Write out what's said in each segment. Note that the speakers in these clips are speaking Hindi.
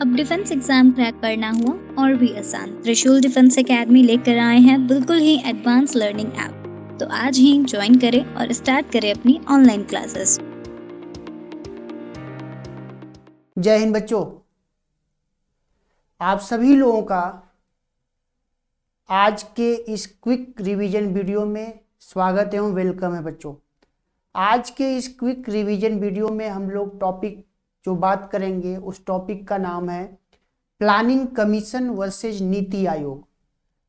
अब डिफेंस एग्जाम क्रैक करना हुआ और भी आसान। त्रिशूल डिफेंस एकेडमी लेकर आए हैं बिल्कुल ही एडवांस लर्निंग ऐप। तो आज ही ज्वाइन करें और स्टार्ट करें अपनी ऑनलाइन क्लासेस। जय हिंद बच्चों, आप सभी लोगों का आज के इस क्विक रिवीजन वीडियो में स्वागत एवं वेलकम है बच्चों। आज के इस क्विक रिवीजन वीडियो में हम लोग टॉपिक जो बात करेंगे उस टॉपिक का नाम है planning commission versus NITI Aayog.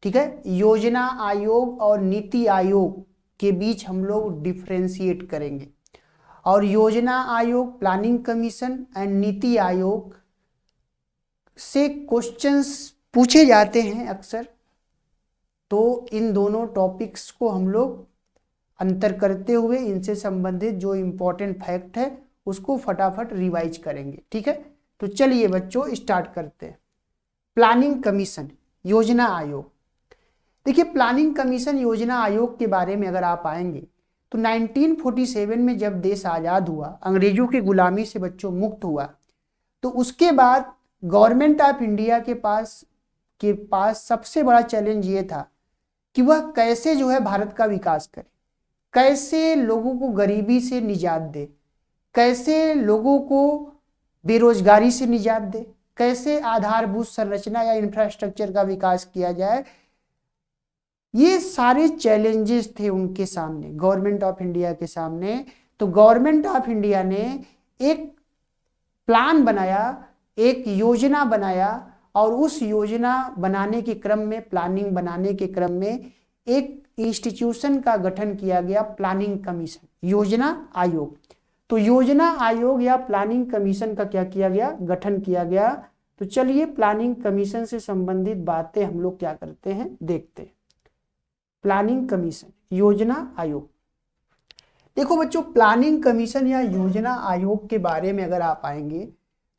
ठीक है, योजना आयोग और नीति आयोग के बीच हम लोग डिफ्रेंशिएट करेंगे और योजना आयोग, planning commission and NITI Aayog से क्वेश्चंस पूछे जाते हैं अक्सर। तो इन दोनों टॉपिक्स को हम लोग अंतर करते हुए इनसे संबंधित जो इम्पोर्टेंट फैक्ट है उसको फटाफट रिवाइज करेंगे। ठीक है, तो चलिए बच्चों स्टार्ट करते हैं। प्लानिंग कमीशन योजना आयोग। देखिए, प्लानिंग कमीशन योजना आयोग के बारे में अगर आप आएंगे तो 1947 में जब देश आज़ाद हुआ, अंग्रेजों की गुलामी से बच्चों मुक्त हुआ, तो उसके बाद गवर्नमेंट ऑफ इंडिया के पास सबसे बड़ा चैलेंज ये था कि वह कैसे जो है भारत का विकास करे, कैसे लोगों को गरीबी से निजात दे, कैसे लोगों को बेरोजगारी से निजात दे, कैसे आधारभूत संरचना या इंफ्रास्ट्रक्चर का विकास किया जाए। ये सारे चैलेंजेस थे उनके सामने, गवर्नमेंट ऑफ इंडिया के सामने। तो गवर्नमेंट ऑफ इंडिया ने एक प्लान बनाया, एक योजना बनाया और उस योजना बनाने के क्रम में, प्लानिंग बनाने के क्रम में एक इंस्टीट्यूशन का गठन किया गया, प्लानिंग कमीशन, योजना आयोग। तो योजना आयोग या प्लानिंग कमीशन का क्या किया गया, गठन किया गया। तो चलिए प्लानिंग कमीशन से संबंधित बातें हम लोग क्या करते हैं, देखते हैं। प्लानिंग कमीशन, योजना आयोग। देखो बच्चों, प्लानिंग कमीशन या योजना आयोग के बारे में अगर आप आएंगे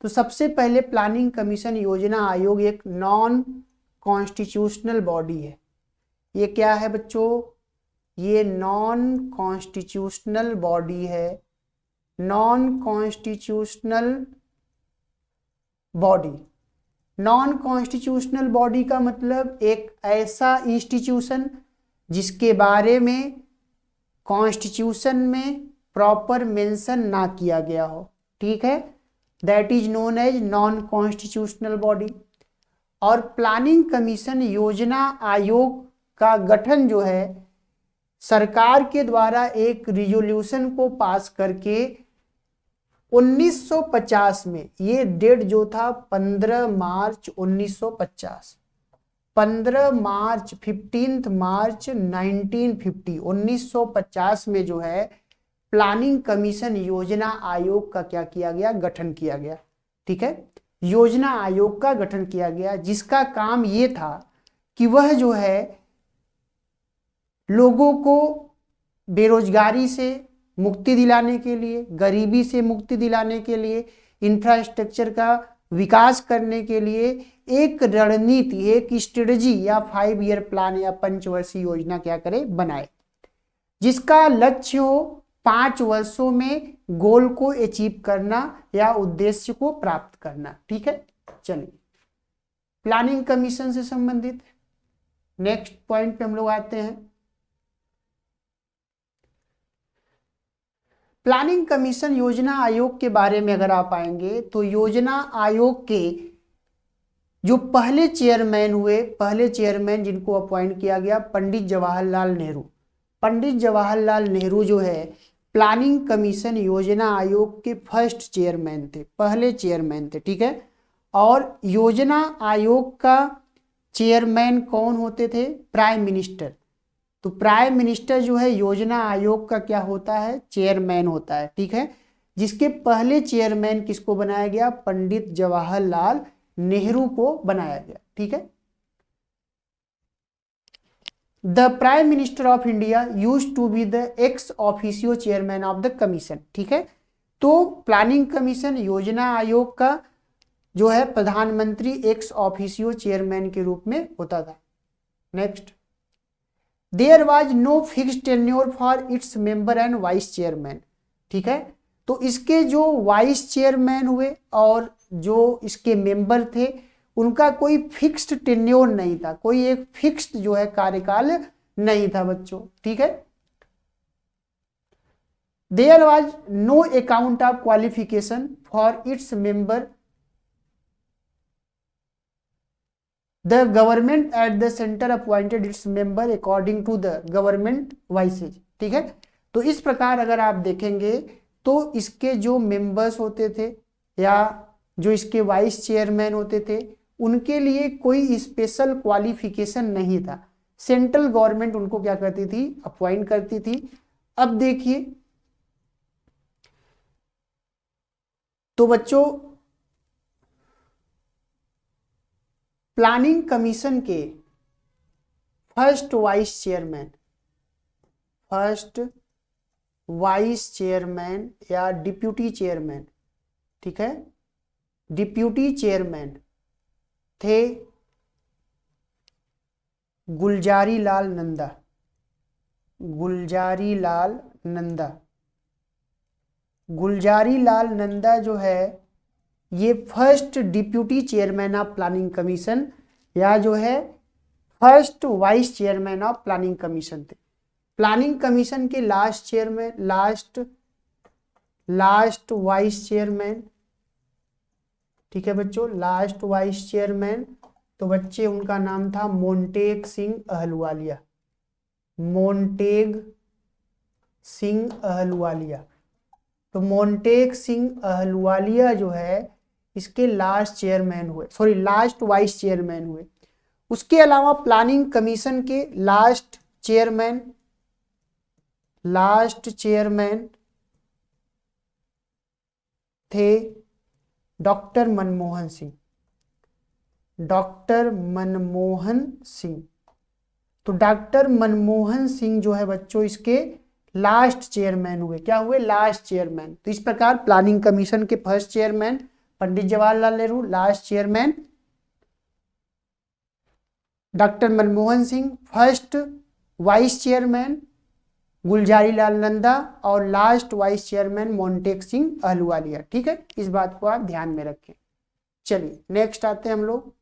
तो सबसे पहले प्लानिंग कमीशन योजना आयोग एक नॉन कॉन्स्टिट्यूशनल बॉडी है। ये क्या है बच्चों, ये नॉन कॉन्स्टिट्यूशनल बॉडी है। Non constitutional body, non constitutional body का मतलब एक ऐसा इंस्टीट्यूशन जिसके बारे में कॉन्स्टिट्यूशन में प्रॉपर मेंशन ना किया गया हो। ठीक है, that is known as non constitutional body. और प्लानिंग कमीशन योजना आयोग का गठन जो है सरकार के द्वारा एक रिजोल्यूशन को पास करके 1950 में, ये डेट जो था 15 मार्च 1950, 15 मार्च 15 मार्च 1950 में जो है प्लानिंग कमीशन योजना आयोग का क्या किया गया, गठन किया गया। ठीक है, योजना आयोग का गठन किया गया जिसका काम ये था कि वह जो है लोगों को बेरोजगारी से मुक्ति दिलाने के लिए, गरीबी से मुक्ति दिलाने के लिए, इंफ्रास्ट्रक्चर का विकास करने के लिए एक रणनीति, एक स्ट्रेटजी या 5 ईयर प्लान या पंचवर्षीय योजना क्या करे, बनाए, जिसका लक्ष्य हो 5 वर्षों में गोल को अचीव करना या उद्देश्य को प्राप्त करना। ठीक है, चलिए प्लानिंग कमीशन से संबंधित नेक्स्ट पॉइंट पे हम लोग आते हैं। प्लानिंग कमीशन योजना आयोग के बारे में अगर आप आएंगे तो योजना आयोग के जो पहले चेयरमैन हुए, पहले चेयरमैन जिनको अपॉइंट किया गया, पंडित जवाहरलाल नेहरू। पंडित जवाहरलाल नेहरू जो है प्लानिंग कमीशन योजना आयोग के फर्स्ट चेयरमैन थे, पहले चेयरमैन थे। ठीक है, और योजना आयोग का चेयरमैन कौन होते थे, प्राइम मिनिस्टर। तो प्राइम मिनिस्टर जो है योजना आयोग का क्या होता है, चेयरमैन होता है। ठीक है, जिसके पहले चेयरमैन किसको बनाया गया, पंडित जवाहरलाल नेहरू को बनाया गया। ठीक है, the prime minister of India used to be the ex officio chairman of the commission. ठीक है, तो प्लानिंग कमीशन योजना आयोग का जो है प्रधानमंत्री एक्स ऑफिशियो चेयरमैन के रूप में होता था। Next, there was no fixed tenure for its member and vice chairman. ठीक है, तो इसके जो वाइस चेयरमैन हुए और जो इसके मेंबर थे उनका कोई फिक्स्ड टेन्योर नहीं था, कोई एक फिक्स्ड जो है कार्यकाल नहीं था बच्चों, ठीक है। There was no account of qualification for its member, the government at the centre appointed its member according to the government wishes, ठीक है। तो इस प्रकार अगर आप देखेंगे तो इसके जो मेंबर्स होते थे या जो इसके वाइस चेयरमैन होते थे उनके लिए कोई स्पेशल क्वालिफिकेशन नहीं था, सेंट्रल गवर्नमेंट उनको क्या करती थी, अपॉइंट करती थी। अब देखिए तो बच्चों प्लानिंग कमीशन के फर्स्ट वाइस चेयरमैन या डिप्यूटी चेयरमैन, ठीक है, डिप्यूटी चेयरमैन थे गुलजारी लाल नंदा। गुलजारी लाल नंदा, गुलजारी लाल नंदा जो है ये first deputy chairman of planning commission या जो है first vice chairman of planning commission थे। प्लानिंग कमीशन के last chairman, last vice chairman, ठीक है बच्चों, लास्ट वाइस चेयरमैन तो बच्चे उनका नाम था मोंटेग सिंह अहलुवालिया। मोंटेग सिंह अहलुवालिया, तो मोंटेग सिंह अहलुवालिया जो है इसके लास्ट चेयरमैन हुए, सॉरी लास्ट वाइस चेयरमैन हुए। उसके अलावा प्लानिंग कमीशन के लास्ट चेयरमैन थे डॉक्टर मनमोहन सिंह। डॉक्टर मनमोहन सिंह, तो डॉक्टर मनमोहन सिंह जो है बच्चों इसके लास्ट चेयरमैन हुए। क्या हुए, लास्ट चेयरमैन। तो इस प्रकार प्लानिंग कमीशन के first chairman Pandit Jawaharlal Nehru, last chairman doctor Manmohan Singh, first vice chairman Gulzari Lal Nanda और last vice chairman Montek Singh Ahluwalia, ठीक है। इस बात को आप ध्यान में रखें। चलिए नेक्स्ट आते हैं हम लोग।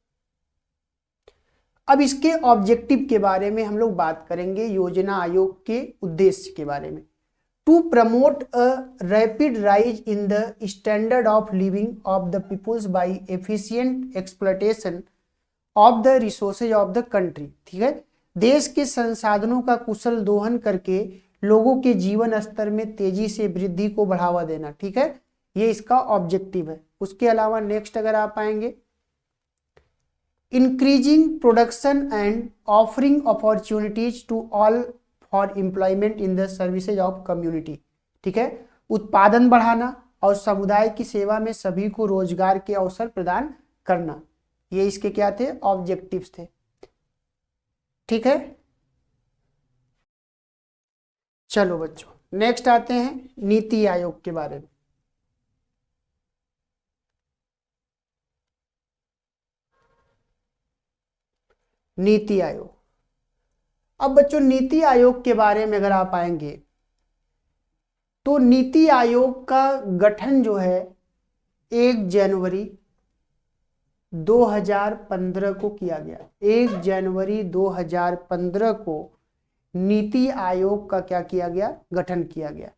अब इसके ऑब्जेक्टिव के बारे में हम लोग बात करेंगे, योजना आयोग के उद्देश्य के बारे में। To promote a rapid rise in the standard of living of the peoples by efficient exploitation of the resources of the country, ठीक है। देश के संसाधनों का कुशल दोहन करके लोगों के जीवन स्तर में तेजी से वृद्धि को बढ़ावा देना, ठीक है, ये इसका ऑब्जेक्टिव है। उसके अलावा नेक्स्ट अगर आप आएंगे, increasing production and offering opportunities to all for employment in the services of community, ठीक है, उत्पादन बढ़ाना और समुदाय की सेवा में सभी को रोजगार के अवसर प्रदान करना, ये इसके क्या थे, ऑब्जेक्टिव्स थे, ठीक है। चलो बच्चों नेक्स्ट आते हैं नीति आयोग के बारे में। नीति आयोग, अब बच्चों नीति आयोग के बारे में अगर आप आएंगे तो नीति आयोग का गठन जो है 1 जनवरी 2015 को किया गया। 1 जनवरी 2015 को नीति आयोग का क्या किया गया, गठन किया गया।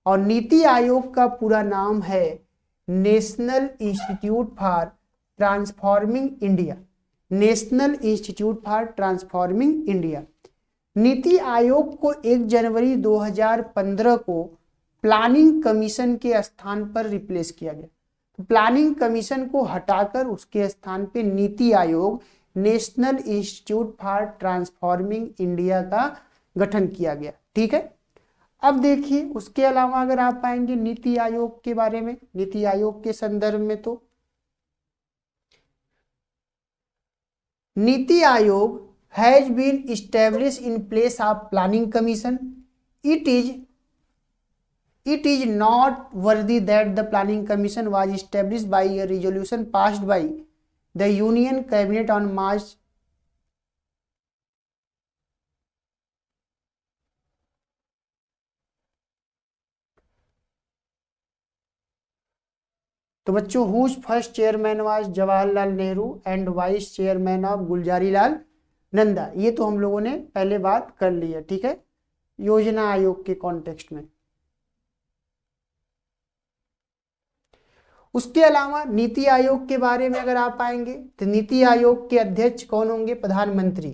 और नीति आयोग का पूरा नाम है national institute for transforming India. National institute for transforming India. NITI Aayog को 1 जनवरी 2015 को प्लानिंग कमीशन के स्थान पर रिप्लेस किया गया। तो प्लानिंग कमीशन को हटाकर उसके स्थान पे NITI Aayog, national institute for transforming India का गठन किया गया, ठीक है। अब देखिए उसके अलावा अगर आप पाएंगे नीति आयोग के बारे में, नीति आयोग के संदर्भ में, तो NITI Aayog has been establish in place of planning commission. It is not worthy that the planning commission was established by a resolution passed by the Union Cabinet on March तो बच्चों whose first chairman was Jawaharlal Nehru and vice chairman of Gulzarilal Nanda. ये तो हम लोगों ने पहले बात कर ली है, ठीक है, योजना आयोग के कॉन्टेक्स्ट में। उसके अलावा नीति आयोग के बारे में अगर आप आएंगे तो नीति आयोग के अध्यक्ष कौन होंगे? प्रधानमंत्री।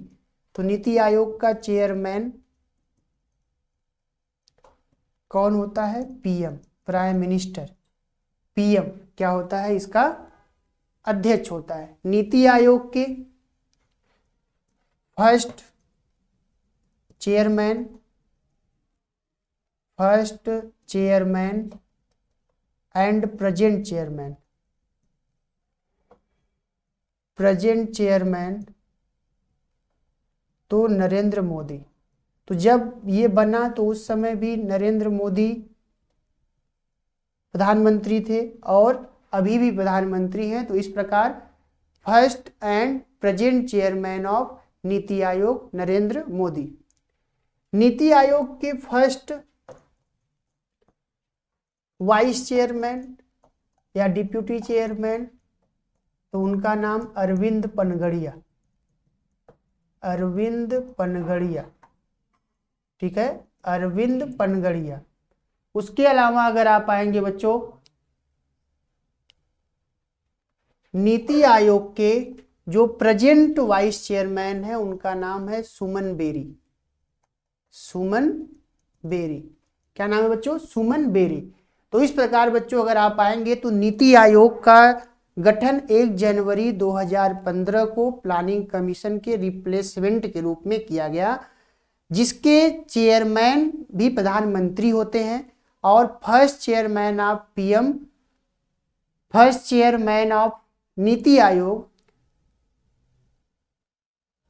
तो नीति आयोग का चेयरमैन कौन होता है? PM, prime minister. पीएम क्या होता है? इसका अध्यक्ष होता है। नीति आयोग के first chairman and present chairman तो नरेंद्र मोदी। तो जब ये बना तो उस समय भी नरेंद्र मोदी प्रधानमंत्री थे और अभी भी प्रधानमंत्री हैं। तो इस प्रकार first and present chairman of NITI Aayog Narendra Modi. NITI Aayog के फर्स्ट वाइस चेयरमैन या डिप्यूटी चेयरमैन तो उनका नाम अरविंद पनगड़िया, ठीक है, अरविंद पनगड़िया। उसके अलावा अगर आप आएंगे बच्चों नीति आयोग के जो प्रेजेंट वाइस चेयरमैन है उनका नाम है सुमन बेरी। क्या नाम है बच्चों? सुमन बेरी। तो इस प्रकार बच्चों अगर आप आएंगे तो नीति आयोग का गठन 1 जनवरी 2015 को प्लानिंग कमीशन के रिप्लेसमेंट के रूप में किया गया, जिसके चेयरमैन भी प्रधानमंत्री होते हैं और first chairman of NITI Aayog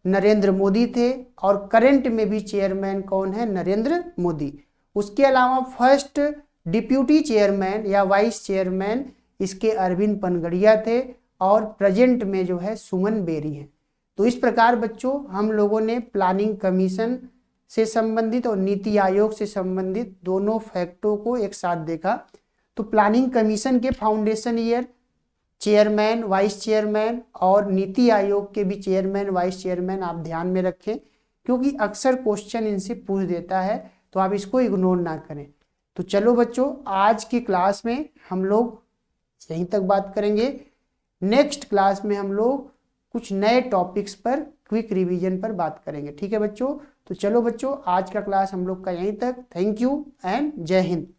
Narendra Modi थे और करंट में भी चेयरमैन कौन है? नरेंद्र मोदी। उसके अलावा फर्स्ट डिप्यूटी चेयरमैन या वाइस चेयरमैन इसके अरविंद पनगड़िया थे और प्रेजेंट में जो है सुमन बेरी है। तो इस प्रकार बच्चों हम लोगों ने प्लानिंग कमीशन से संबंधित और नीति आयोग से संबंधित दोनों फैक्टों को एक साथ देखा। तो प्लानिंग कमीशन के foundation year, chairman, vice chairman और नीति आयोग के भी चेयरमैन, वाइस चेयरमैन आप ध्यान में रखें, क्योंकि अक्सर क्वेश्चन इनसे पूछ देता है, तो आप इसको इग्नोर ना करें। तो चलो बच्चों आज की क्लास में हम लोग यहीं तक बात करेंगे। नेक्स्ट क्लास में हम लोग कुछ नए टॉपिक्स पर, क्विक रिवीजन पर बात करेंगे, ठीक है बच्चों। तो चलो बच्चों आज का क्लास हम लोग का यहीं तक। थैंक यू एंड जय हिंद।